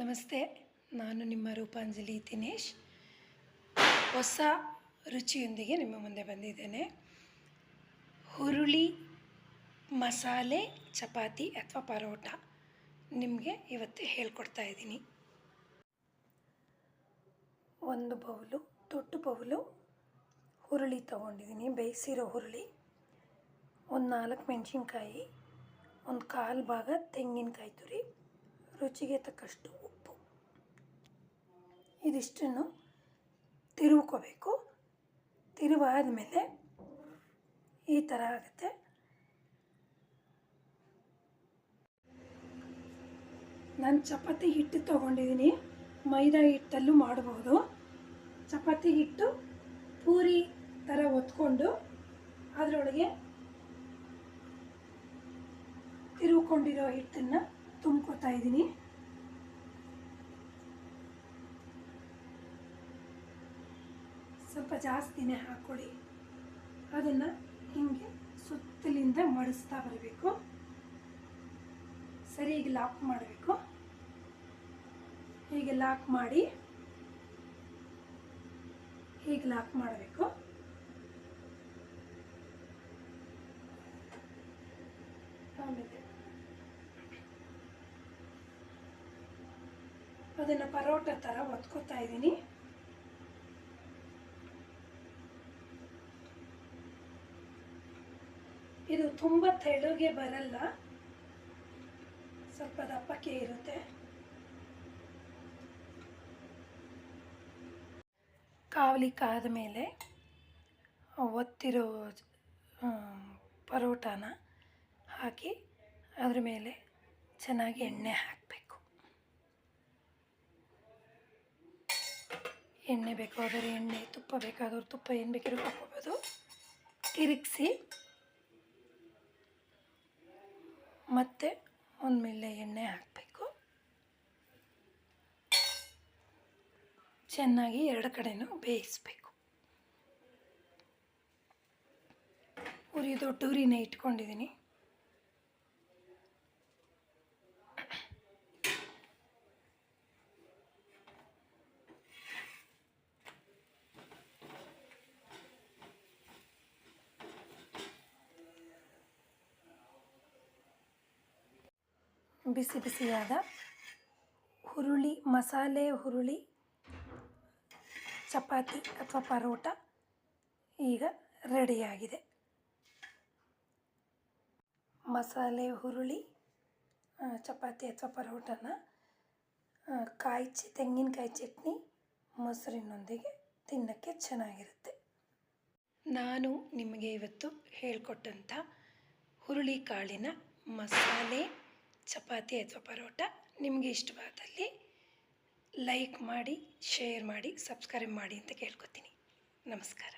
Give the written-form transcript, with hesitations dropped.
ನಮಸ್ತೆ, ನಾನು ನಿಮ್ಮ ರೂಪಾಂಜಲಿ ದಿನೇಶ್. ಹೊಸ ರುಚಿಯೊಂದಿಗೆ ನಿಮ್ಮ ಮುಂದೆ ಬಂದಿದ್ದೇನೆ. ಹುರುಳಿ ಮಸಾಲೆ ಚಪಾತಿ ಅಥವಾ ಪರೋಟ ನಿಮಗೆ ಇವತ್ತು ಹೇಳ್ಕೊಡ್ತಾ ಇದ್ದೀನಿ. ಒಂದು ದೊಡ್ಡ ಬೌಲು ಹುರುಳಿ ತೊಗೊಂಡಿದ್ದೀನಿ, ಬೇಯಿಸಿರೋ ಹುರುಳಿ. ಒಂದು 4 ಮೆಣಸಿನ್ಕಾಯಿ, ಒಂದು 1/4 ಭಾಗ ತೆಂಗಿನಕಾಯಿ ತುರಿ, ರುಚಿಗೆ ತಕ್ಕಷ್ಟು ಉಪ್ಪು. ಇದಿಷ್ಟನ್ನು ತಿರುವ್ಕೋಬೇಕು. ತಿರುವಾದಮೇಲೆ ಈ ಥರ ಆಗುತ್ತೆ. ನಾನು ಚಪಾತಿ ಹಿಟ್ಟು ತೊಗೊಂಡಿದ್ದೀನಿ. ಮೈದಾ ಹಿಟ್ಟಲ್ಲೂ ಮಾಡಬಹುದು. ಚಪಾತಿ ಹಿಟ್ಟು ಪೂರಿ ಥರ ಒತ್ಕೊಂಡು ಅದರೊಳಗೆ ತಿರುವ್ಕೊಂಡಿರೋ ಹಿಟ್ಟನ್ನು ತುಂಬ್ಕೊತಾ ಇದ್ದೀನಿ. ಸ್ವಲ್ಪ ಜಾಸ್ತಿನೇ ಹಾಕ್ಕೊಳ್ಳಿ. ಅದನ್ನು ಹೀಗೆ ಸುತ್ತಲಿಂದ ಮಡಿಸ್ತಾ ಬರಬೇಕು. ಸರಿಯಾಗಿ ಲಾಕ್ ಮಾಡಬೇಕು. ಹೀಗೆ ಲಾಕ್ ಮಾಡಿ ಹೀಗೆ ಲಾಕ್ ಮಾಡಬೇಕು. ಆಮೇಲೆ ಅದನ್ನು ಪರೋಟ ಥರ ಒತ್ಕೋತಾ ಇದ್ದೀನಿ. ಇದು ತುಂಬ ತೆಳುಗೆ ಬರಲ್ಲ, ಸ್ವಲ್ಪ ದಪ್ಪಕ್ಕೆ ಇರುತ್ತೆ. ಕಾವಲಿ ಕಾದ ಮೇಲೆ ಒತ್ತಿರೋ ಪರೋಟಾನ ಹಾಕಿ ಅದ್ರ ಮೇಲೆ ಚೆನ್ನಾಗಿ ಎಣ್ಣೆ ಹಾಕಬೇಕು. ಎಣ್ಣೆ ಬೇಕಾದರೆ ಎಣ್ಣೆ, ತುಪ್ಪ ಬೇಕಾದವ್ರು ತುಪ್ಪ, ಏನು ಬೇಕಾದ್ರೂ ಹಾಕ್ಕೋಬೋದು. ತಿರುಗಿಸಿ ಮತ್ತೆ ಒಂದ್ಮೇಲೆ ಎಣ್ಣೆ ಹಾಕಬೇಕು. ಚೆನ್ನಾಗಿ ಎರಡು ಕಡೆನೂ ಬೇಯಿಸಬೇಕು. ದೊಡ್ಡ ಉರಿನೇ ಇಟ್ಕೊಂಡಿದ್ದೀನಿ. ಬಿಸಿ ಬಿಸಿಯಾದ ಮಸಾಲೆ ಹುರುಳಿ ಚಪಾತಿ ಅಥವಾ ಪರೋಟ ಈಗ ರೆಡಿಯಾಗಿದೆ. ಮಸಾಲೆ ಹುರುಳಿ ಚಪಾತಿ ಅಥವಾ ಪರೋಟನ ತೆಂಗಿನಕಾಯಿ ಚಟ್ನಿ ಮೊಸರಿನೊಂದಿಗೆ ತಿನ್ನೋಕ್ಕೆ ಚೆನ್ನಾಗಿರುತ್ತೆ. ನಾನು ನಿಮಗೆ ಇವತ್ತು ಹೇಳಿಕೊಟ್ಟಂಥ ಹುರುಳಿ ಕಾಳಿನ ಮಸಾಲೆ ಚಪಾತಿ ಅಥವಾ ಪರೋಟ ನಿಮಗೆ ಇಷ್ಟವಾದಲ್ಲಿ ಲೈಕ್ ಮಾಡಿ, ಶೇರ್ ಮಾಡಿ, ಸಬ್ಸ್ಕ್ರೈಬ್ ಮಾಡಿ ಅಂತ ಕೇಳ್ಕೊತೀನಿ. ನಮಸ್ಕಾರ.